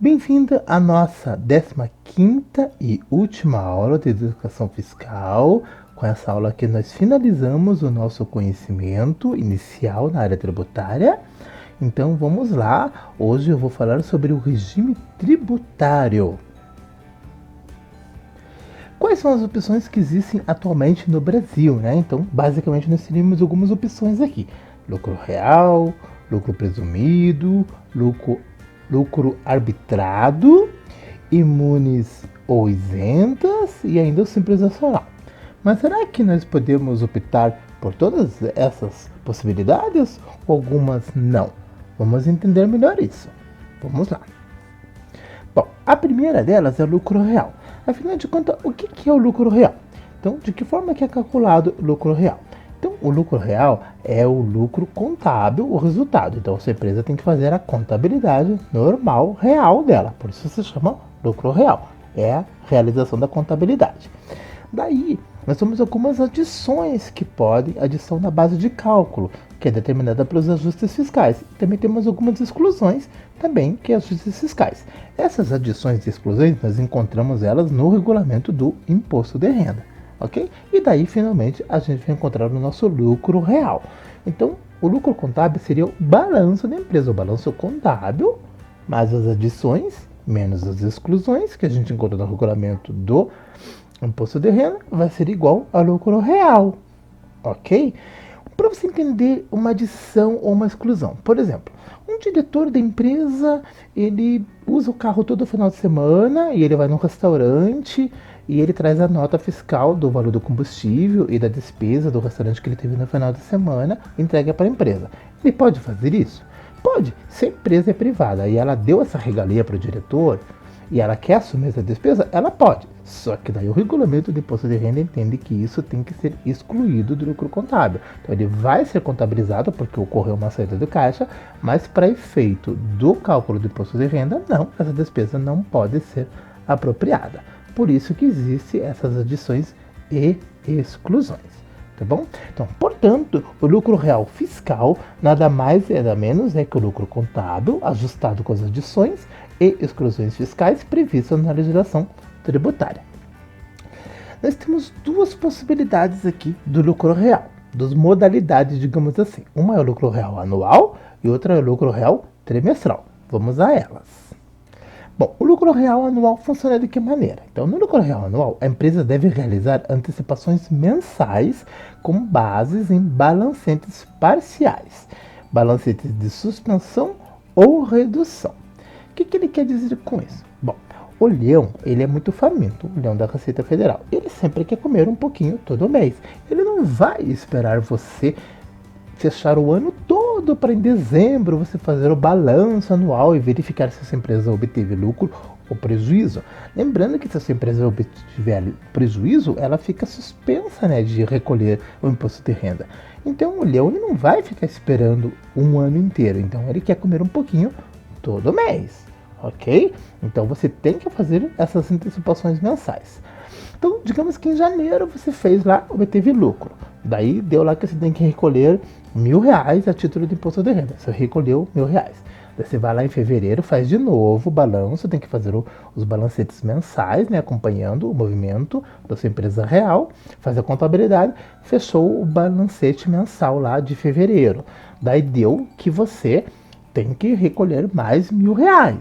Bem-vinda à nossa 15ª e última aula de educação fiscal. Com essa aula aqui nós finalizamos o nosso conhecimento inicial na área tributária. Então vamos lá, hoje eu vou falar sobre o regime tributário. Quais são as opções que existem atualmente no Brasil, né? Então, basicamente nós teríamos algumas opções aqui: lucro real, lucro presumido, lucro arbitrado, imunes ou isentas e ainda o simples nacional. Mas será que nós podemos optar por todas essas possibilidades ou algumas não? Vamos entender melhor isso. Vamos lá. Bom, a primeira delas é o lucro real. Afinal de contas, o que é o lucro real? Então, de que forma que é calculado o lucro real? Então, o lucro real é o lucro contábil, o resultado. Então, a sua empresa tem que fazer a contabilidade normal, real dela. Por isso se chama lucro real. É a realização da contabilidade. Daí, nós temos algumas adições que podem, adição na base de cálculo, que é determinada pelos ajustes fiscais. Também temos algumas exclusões, também, que é ajustes fiscais. Essas adições e exclusões, nós encontramos elas no regulamento do imposto de renda, ok? E daí, finalmente, a gente vai encontrar o nosso lucro real. Então, o lucro contábil seria o balanço da empresa, o balanço contábil, mais as adições, menos as exclusões, que a gente encontra no regulamento do imposto de renda, vai ser igual ao lucro real, ok? Para você entender uma adição ou uma exclusão, por exemplo, um diretor da empresa, ele usa o carro todo final de semana e ele vai num restaurante e ele traz a nota fiscal do valor do combustível e da despesa do restaurante que ele teve no final de semana e entrega para a empresa. Ele pode fazer isso? Pode. Se a empresa é privada e ela deu essa regalia para o diretor e ela quer assumir essa despesa, ela pode. Só que daí o regulamento do imposto de renda entende que isso tem que ser excluído do lucro contábil. Então ele vai ser contabilizado porque ocorreu uma saída do caixa, mas para efeito do cálculo do imposto de renda, não, essa despesa não pode ser apropriada. Por isso que existem essas adições e exclusões. Tá bom? Então, portanto, o lucro real fiscal nada mais nada menos é que o lucro contábil ajustado com as adições e exclusões fiscais previstas na legislação tributária. Nós temos duas possibilidades aqui do lucro real, duas modalidades, digamos assim. Uma é o lucro real anual e outra é o lucro real trimestral. Vamos a elas. Bom, o lucro real anual funciona de que maneira? Então, no lucro real anual, a empresa deve realizar antecipações mensais com bases em balancetes parciais, balancetes de suspensão ou redução. O que ele quer dizer com isso? Bom, o leão, ele é muito faminto, o leão da Receita Federal. Ele sempre quer comer um pouquinho todo mês. Ele não vai esperar você fechar o ano todo para em dezembro você fazer o balanço anual e verificar se a sua empresa obteve lucro ou prejuízo. Lembrando que se a sua empresa obtiver prejuízo, ela fica suspensa, né, de recolher o imposto de renda. Então o leão ele não vai ficar esperando um ano inteiro, então ele quer comer um pouquinho todo mês, ok? Então você tem que fazer essas antecipações mensais. Então, digamos que em janeiro você fez lá, obteve lucro. Daí deu lá que você tem que recolher R$1.000 a título de imposto de renda. Você recolheu R$1.000. Daí você vai lá em fevereiro, faz de novo o balanço, tem que fazer os balancetes mensais, né, acompanhando o movimento da sua empresa real, faz a contabilidade, fechou o balancete mensal lá de fevereiro. Daí deu que você tem que recolher mais R$1.000,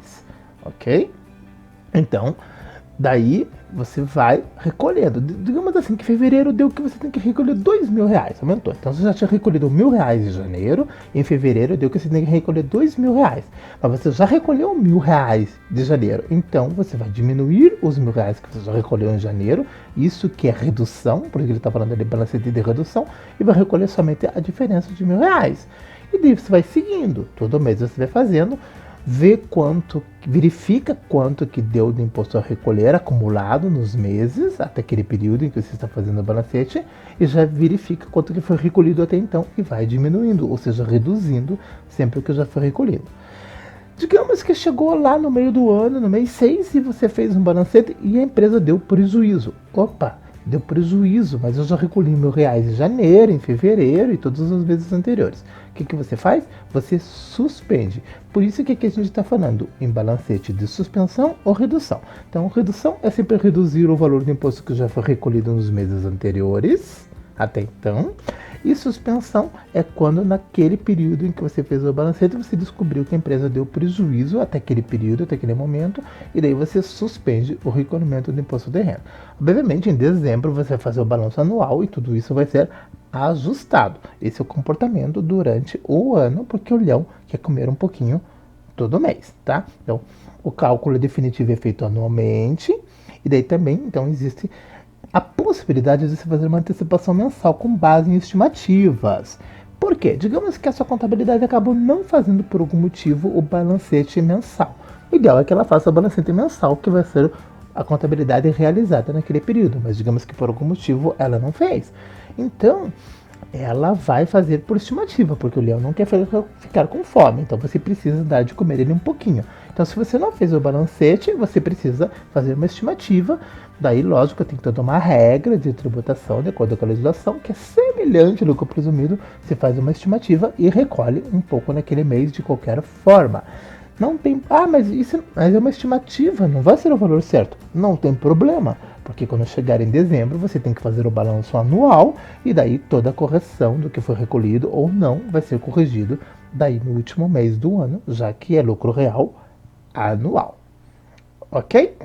ok? Então, daí você vai recolhendo. Digamos assim, que fevereiro deu que você tem que recolher R$2.000, aumentou. Então você já tinha recolhido R$1.000 em janeiro, em fevereiro deu que você tem que recolher R$2.000. Mas você já recolheu R$1.000 de janeiro, então você vai diminuir os R$1.000 que você já recolheu em janeiro, isso que é redução, porque ele está falando ali balancete de redução, e vai recolher somente a diferença de R$1.000. E daí você vai seguindo, todo mês você vai fazendo, verifica quanto que deu de imposto a recolher acumulado nos meses, até aquele período em que você está fazendo o balancete, e já verifica quanto que foi recolhido até então e vai diminuindo, ou seja, reduzindo sempre o que já foi recolhido. Digamos que chegou lá no meio do ano, no mês 6, e você fez um balancete e a empresa deu prejuízo. Opa, deu prejuízo, mas eu já recolhi R$ 1.000 em janeiro, em fevereiro e todos os meses anteriores. O que você faz? Você suspende. Por isso que aqui a gente está falando em balancete de suspensão ou redução. Então, redução é sempre reduzir o valor do imposto que já foi recolhido nos meses anteriores, até então. E suspensão é quando naquele período em que você fez o balancete, você descobriu que a empresa deu prejuízo até aquele período, até aquele momento, e daí você suspende o recolhimento do imposto de renda. Obviamente, em dezembro você vai fazer o balanço anual e tudo isso vai ser ajustado. Esse é o comportamento durante o ano, porque o leão quer comer um pouquinho todo mês, tá? Então, o cálculo definitivo é feito anualmente, e daí também, então, existe a possibilidade de você fazer uma antecipação mensal com base em estimativas. Por quê? Digamos que a sua contabilidade acabou não fazendo por algum motivo o balancete mensal. O ideal é que ela faça o balancete mensal, que vai ser a contabilidade realizada naquele período, mas digamos que por algum motivo ela não fez. Então, ela vai fazer por estimativa, porque o leão não quer ficar com fome, então você precisa dar de comer ele um pouquinho. Então, se você não fez o balancete, você precisa fazer uma estimativa. Daí, lógico, tem toda uma regra de tributação, de acordo com a legislação, que é semelhante ao lucro presumido. Você faz uma estimativa e recolhe um pouco naquele mês de qualquer forma. Não tem... mas é uma estimativa, não vai ser o valor certo. Não tem problema, porque quando chegar em dezembro, você tem que fazer o balanço anual e daí toda a correção do que foi recolhido ou não vai ser corrigido daí no último mês do ano, já que é lucro real anual. Ok?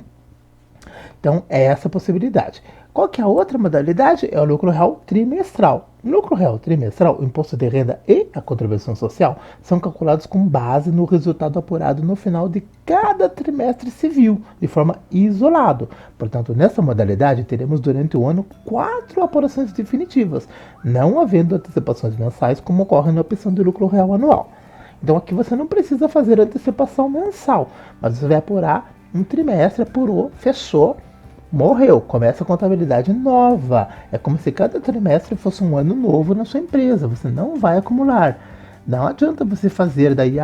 Então, é essa a possibilidade. Qual que é a outra modalidade? É o lucro real trimestral. No lucro real trimestral, o imposto de renda e a contribuição social são calculados com base no resultado apurado no final de cada trimestre civil, de forma isolada. Portanto, nessa modalidade, teremos durante o ano 4 apurações definitivas, não havendo antecipações mensais como ocorre na opção de lucro real anual. Então, aqui você não precisa fazer antecipação mensal, mas você vai apurar um trimestre, apurou, fechou, morreu, começa a contabilidade nova. É como se cada trimestre fosse um ano novo na sua empresa, você não vai acumular. Não adianta você fazer daí,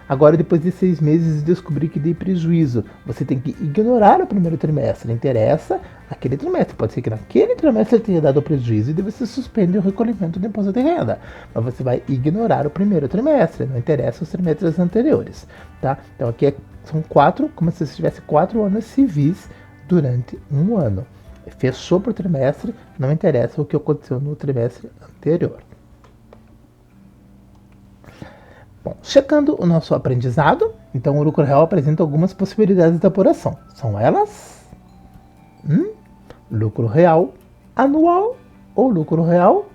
agora depois de 6 meses descobrir que dei prejuízo. Você tem que ignorar o primeiro trimestre, interessa aquele trimestre. Pode ser que naquele trimestre tenha dado prejuízo e daí você suspende o recolhimento do imposto de renda. Mas você vai ignorar o primeiro trimestre, não interessa os trimestres anteriores. Tá? Então aqui são 4, como se você tivesse 4 anos civis durante um ano. Fechou por trimestre, não interessa o que aconteceu no trimestre anterior. Bom, checando o nosso aprendizado, então o lucro real apresenta algumas possibilidades de apuração. São elas: lucro real anual ou lucro real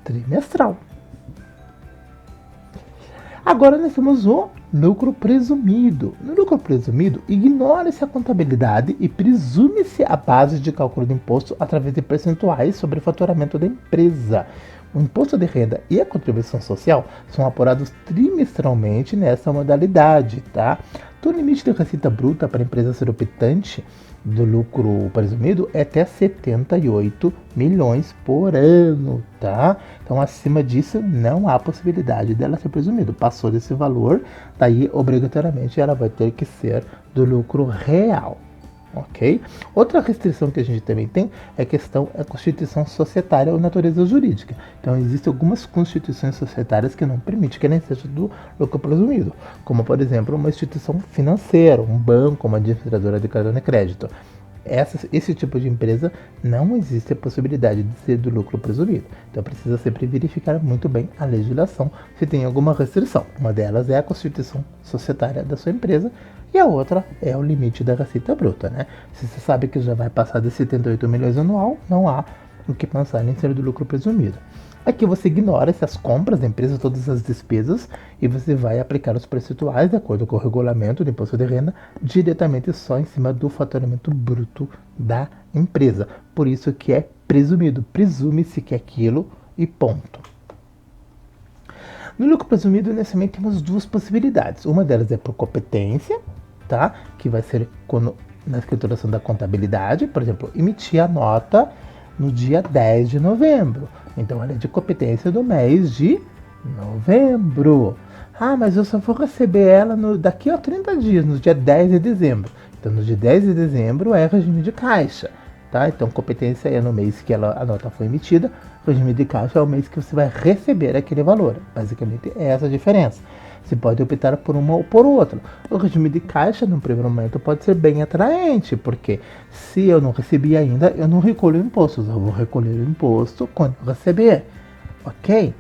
trimestral. Agora nós temos o lucro presumido. No lucro presumido, ignora-se a contabilidade e presume-se a base de cálculo do imposto através de percentuais sobre o faturamento da empresa. O imposto de renda e a contribuição social são apurados trimestralmente nessa modalidade, tá? Então, o limite de receita bruta para a empresa ser optante do lucro presumido é até 78 milhões por ano, tá? Então, acima disso, não há possibilidade dela ser presumida. Passou desse valor, daí, obrigatoriamente, ela vai ter que ser do lucro real. Ok? Outra restrição que a gente também tem é a questão da constituição societária ou natureza jurídica. Então, existem algumas constituições societárias que não permitem que ela seja do lucro presumido, como, por exemplo, uma instituição financeira, um banco, uma administradora de cartão de crédito. Esse tipo de empresa não existe a possibilidade de ser do lucro presumido. Então, precisa sempre verificar muito bem a legislação se tem alguma restrição. Uma delas é a constituição societária da sua empresa, e a outra é o limite da receita bruta, né? Se você sabe que já vai passar de 78 milhões anual, não há o que pensar em ser do lucro presumido. Aqui você ignora essas compras da empresa, todas as despesas, e você vai aplicar os percentuais de acordo com o regulamento do imposto de renda diretamente só em cima do faturamento bruto da empresa. Por isso que é presumido. Presume-se que é aquilo e ponto. No lucro presumido, nesse momento, temos duas possibilidades. Uma delas é por competência, tá? Que vai ser quando, na escrituração da contabilidade, por exemplo, emitir a nota no dia 10 de novembro. Então, ela é de competência do mês de novembro. Mas eu só vou receber ela daqui a 30 dias, no dia 10 de dezembro. Então, no dia 10 de dezembro é regime de caixa. tá? Então, competência é no mês que a nota foi emitida, regime de caixa é o mês que você vai receber aquele valor. Basicamente, é essa a diferença. Você pode optar por uma ou por outra. O regime de caixa, no primeiro momento, pode ser bem atraente, porque se eu não recebi ainda, eu não recolho impostos. Eu vou recolher o imposto quando eu receber, ok?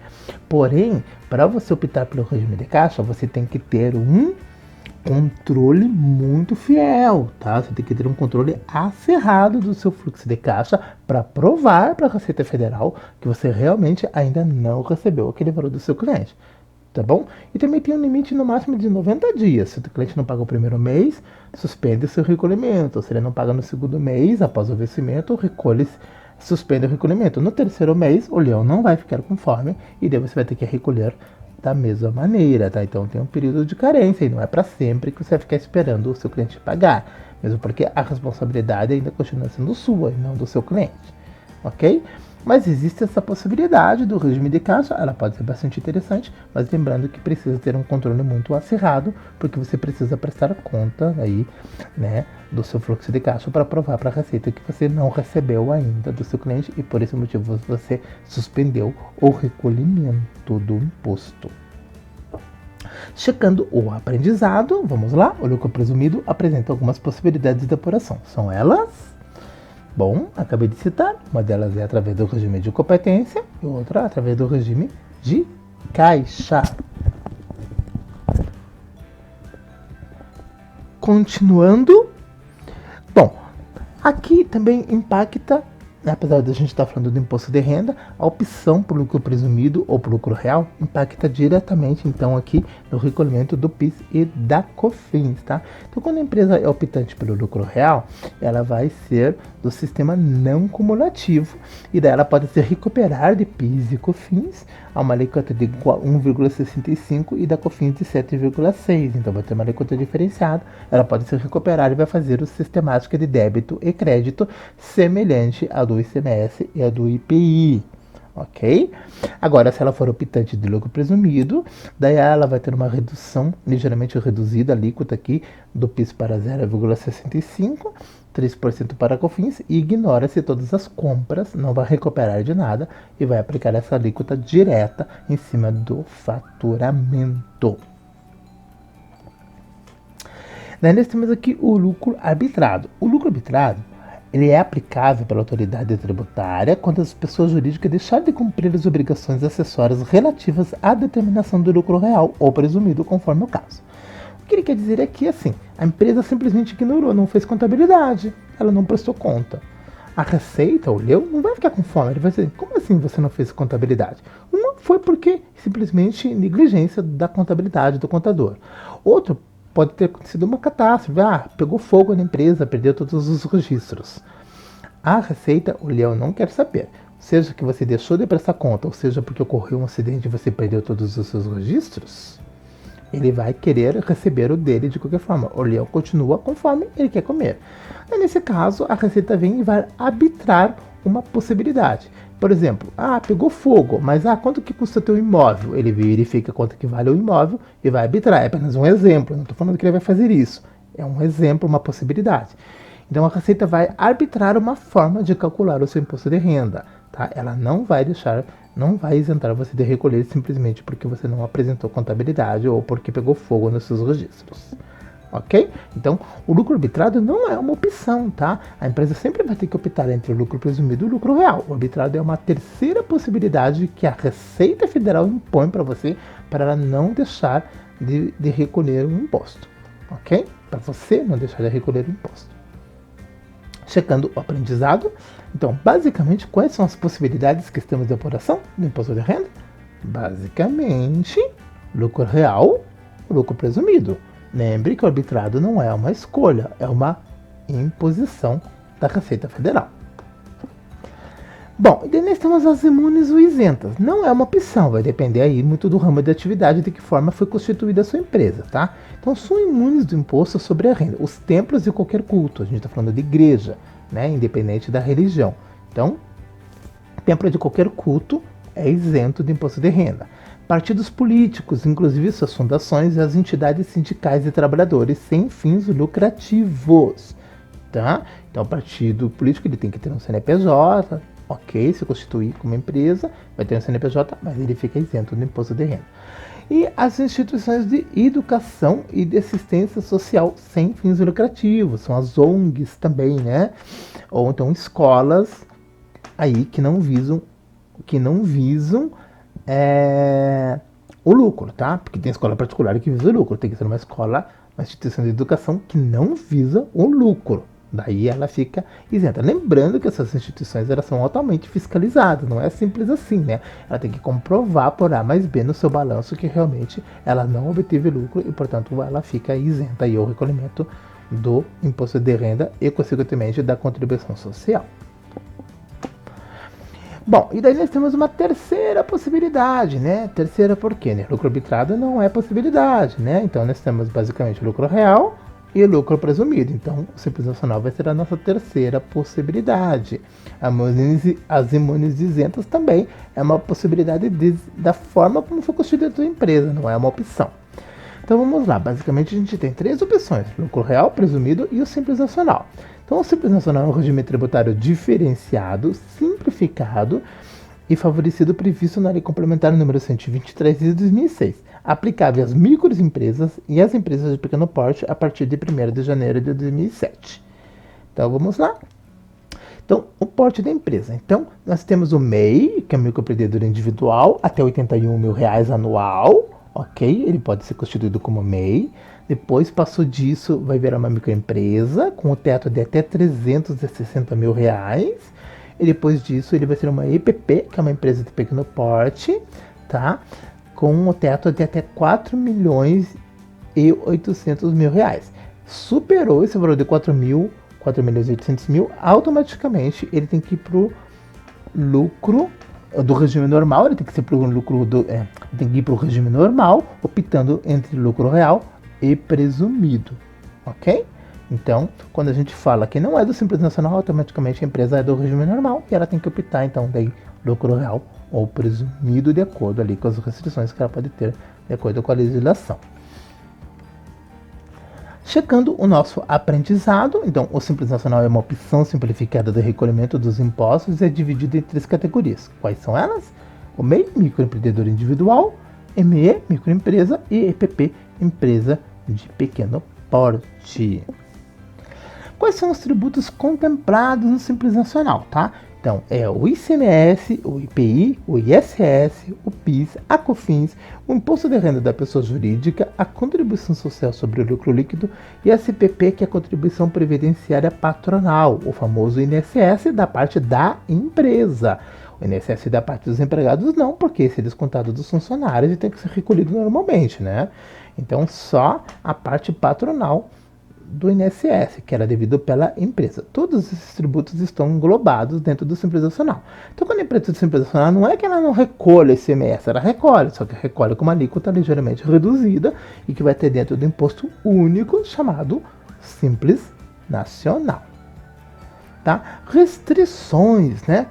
Porém, para você optar pelo regime de caixa, você tem que ter um controle muito fiel, tá? Você tem que ter um controle acerrado do seu fluxo de caixa para provar para a Receita Federal que você realmente ainda não recebeu aquele valor do seu cliente. Tá bom? E também tem um limite no máximo de 90 dias. Se o cliente não paga o primeiro mês, suspende o seu recolhimento. Se ele não paga no segundo mês, após o vencimento, suspende o recolhimento. No terceiro mês, o leão não vai ficar com fome e daí você vai ter que recolher da mesma maneira, tá? Então tem um período de carência e não é para sempre que você vai ficar esperando o seu cliente pagar. Mesmo porque a responsabilidade ainda continua sendo sua e não do seu cliente. Ok? Mas existe essa possibilidade do regime de caixa, ela pode ser bastante interessante, mas lembrando que precisa ter um controle muito acirrado, porque você precisa prestar conta aí, né, do seu fluxo de caixa para provar para a Receita que você não recebeu ainda do seu cliente e por esse motivo você suspendeu o recolhimento do imposto. Checando o aprendizado, vamos lá, o lucro presumido apresenta algumas possibilidades de apuração. São elas? Bom, acabei de citar, uma delas é através do regime de competência e outra através do regime de caixa. Continuando, bom, aqui também impacta, apesar de a gente estar falando do imposto de renda, a opção por lucro presumido ou por lucro real impacta diretamente, então, aqui no recolhimento do PIS e da COFINS, tá? Então, quando a empresa é optante pelo lucro real, ela vai ser do sistema não cumulativo e daí ela pode se recuperar de PIS e COFINS a uma alíquota de 1,65 e da COFINS de 7,6. Então, vai ter uma alíquota diferenciada, ela pode se recuperar e vai fazer o sistemática de débito e crédito semelhante a do ICMS e a do IPI, ok? Agora, se ela for optante de lucro presumido, daí ela vai ter uma redução, ligeiramente reduzida, a alíquota aqui, do PIS para 0,65, 3% para a COFINS, e ignora-se todas as compras, não vai recuperar de nada, e vai aplicar essa alíquota direta em cima do faturamento. Daí nós temos aqui o lucro arbitrado. O lucro arbitrado, ele é aplicável pela autoridade tributária quando as pessoas jurídicas deixarem de cumprir as obrigações acessórias relativas à determinação do lucro real ou presumido, conforme o caso. O que ele quer dizer é que, assim, a empresa simplesmente ignorou, não fez contabilidade, ela não prestou conta. A Receita, o Leu, não vai ficar com fome, ele vai dizer, como assim você não fez contabilidade? Uma foi porque simplesmente negligência da contabilidade do contador. Outro, pode ter acontecido uma catástrofe, pegou fogo na empresa, perdeu todos os registros. A Receita, o Leão não quer saber. Seja que você deixou de prestar conta, ou seja porque ocorreu um acidente e você perdeu todos os seus registros, ele vai querer receber o dele de qualquer forma. O Leão continua com fome, ele quer comer. E nesse caso, a Receita vem e vai arbitrar uma possibilidade. Por exemplo, pegou fogo, mas quanto que custa teu imóvel? Ele verifica quanto que vale o imóvel e vai arbitrar. É apenas um exemplo, não estou falando que ele vai fazer isso. É um exemplo, uma possibilidade. Então a Receita vai arbitrar uma forma de calcular o seu imposto de renda. Tá? Ela não vai isentar você de recolher simplesmente porque você não apresentou contabilidade ou porque pegou fogo nos seus registros. Ok? Então, o lucro arbitrado não é uma opção, tá? A empresa sempre vai ter que optar entre o lucro presumido e o lucro real. O arbitrado é uma terceira possibilidade que a Receita Federal impõe para você, para ela não deixar de recolher o imposto. Ok? Para você não deixar de recolher o imposto. Checando o aprendizado. Então, basicamente, quais são as possibilidades que temos de apuração do imposto de renda? Basicamente, lucro real, lucro presumido. Lembre que o arbitrado não é uma escolha, é uma imposição da Receita Federal. Bom, e daí nós temos as imunes ou isentas. Não é uma opção, vai depender aí muito do ramo de atividade e de que forma foi constituída a sua empresa, tá? Então são imunes do imposto sobre a renda. Os templos e qualquer culto, a gente está falando de igreja, né? Independente da religião. Então, templo de qualquer culto é isento de imposto de renda. Partidos políticos, inclusive suas fundações e as entidades sindicais e trabalhadores sem fins lucrativos. tá? Então, o partido político ele tem que ter um CNPJ, ok, se constituir como empresa, vai ter um CNPJ, mas ele fica isento do imposto de renda. E as instituições de educação e de assistência social sem fins lucrativos, são as ONGs também, né? Ou então escolas aí que não visam o lucro, tá? Porque tem escola particular que visa o lucro, tem que ser uma instituição de educação que não visa o lucro. Daí ela fica isenta. Lembrando que essas instituições elas são altamente fiscalizadas, não é simples assim, né? Ela tem que comprovar por A mais B no seu balanço que realmente ela não obteve lucro e, portanto, ela fica isenta aí ao recolhimento do imposto de renda e, consequentemente, da contribuição social. Bom, e daí nós temos uma terceira possibilidade, né? Terceira por quê? Né? Lucro arbitrado não é possibilidade, né? Então nós temos basicamente lucro real e lucro presumido. Então o Simples Nacional vai ser a nossa terceira possibilidade. As imunes isentas também é uma possibilidade da forma como foi constituída a empresa, não é uma opção. Então vamos lá, basicamente a gente tem três opções: lucro real, presumido e o Simples Nacional. Então o Simples Nacional é um regime tributário diferenciado, simplificado e favorecido previsto na Lei Complementar número 123 de 2006, aplicável às microempresas e às empresas de pequeno porte a partir de 1º de janeiro de 2007. Então vamos lá. Então, o porte da empresa. Então, nós temos o MEI, que é o microempreendedor individual, até R$81 mil anual, ok? Ele pode ser constituído como MEI. Depois, passou disso, vai virar uma microempresa, com o teto de até R$360 mil. E depois disso, ele vai ser uma EPP, que é uma empresa de pequeno porte, tá? Com o teto de até R$4.800.000. Superou esse valor de R$4.800.000, automaticamente ele tem que ir para o lucro do regime normal, ele tem que ser pro lucro tem que ir para o regime normal, optando entre lucro real e presumido, ok? Então, quando a gente fala que não é do Simples Nacional, automaticamente a empresa é do regime normal e ela tem que optar, então, daí lucro real ou presumido, de acordo ali com as restrições que ela pode ter, de acordo com a legislação. Checando o nosso aprendizado, então o Simples Nacional é uma opção simplificada de recolhimento dos impostos e é dividido em três categorias. Quais são elas? O MEI, microempreendedor individual, ME, microempresa e EPP, empresa de pequeno porte. Quais são os tributos contemplados no Simples Nacional, tá? Então, é o ICMS, o IPI, o ISS, o PIS, a COFINS, o Imposto de Renda da Pessoa Jurídica, a Contribuição Social sobre o Lucro Líquido e a SPP, que é a Contribuição Previdenciária Patronal, o famoso INSS da parte da empresa. O INSS da parte dos empregados não, porque esse é descontado dos funcionários e tem que ser recolhido normalmente, né? Então, só a parte patronal do INSS, que era devido pela empresa. Todos esses tributos estão englobados dentro do Simples Nacional. Então, quando a empresa do Simples Nacional, não é que ela não recolhe esse ICMS, ela recolhe, só que recolhe com uma alíquota ligeiramente reduzida e que vai ter dentro do imposto único chamado Simples Nacional. Tá? Restrições, né?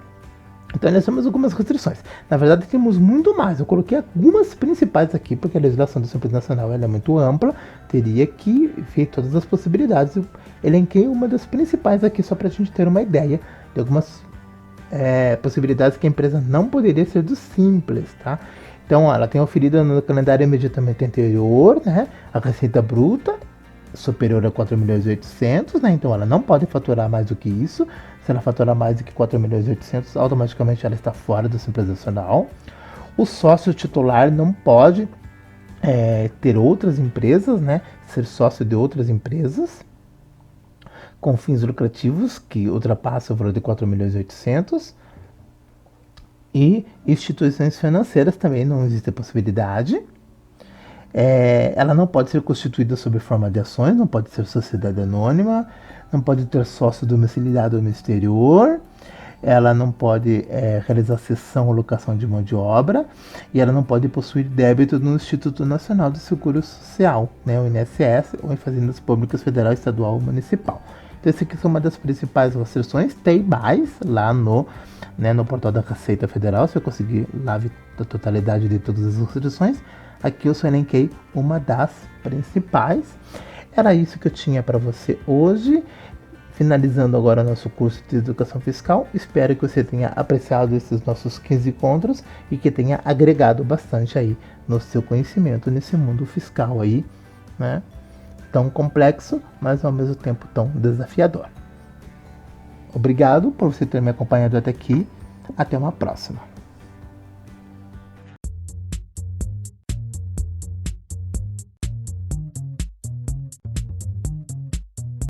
Então nós temos algumas restrições. Na verdade temos muito mais. Eu coloquei algumas principais aqui, porque a legislação do Simples Nacional ela é muito ampla. Teria que ver todas as possibilidades. Eu elenquei uma das principais aqui só para a gente ter uma ideia de algumas possibilidades que a empresa não poderia ser do Simples, tá? Então ela tem oferido no calendário imediatamente anterior, né, a receita bruta superior a 4.800.000, né? Então ela não pode faturar mais do que isso. Se ela faturar mais do que 4.800.000, automaticamente ela está fora do Simples Nacional. O sócio titular não pode ter outras empresas, né? Ser sócio de outras empresas com fins lucrativos que ultrapassam o valor de 4.800.000. E instituições financeiras também não existe a possibilidade. Ela não pode ser constituída sob forma de ações, não pode ser sociedade anônima, não pode ter sócio domiciliado no exterior, ela não pode realizar cessão ou locação de mão de obra e ela não pode possuir débito no Instituto Nacional do Seguro Social, né, o INSS, ou em fazendas públicas federal, estadual ou municipal. Então, essa aqui são uma das principais restrições. Tem mais lá no portal da Receita Federal, se eu conseguir lá ver a totalidade de todas as restrições. Aqui eu só elenquei uma das principais. Era isso que eu tinha para você hoje. finalizando agora nosso curso de Educação Fiscal. Espero que você tenha apreciado esses nossos 15 encontros e que tenha agregado bastante aí no seu conhecimento nesse mundo fiscal aí, né? Tão complexo, mas ao mesmo tempo tão desafiador. Obrigado por você ter me acompanhado até aqui. Até uma próxima.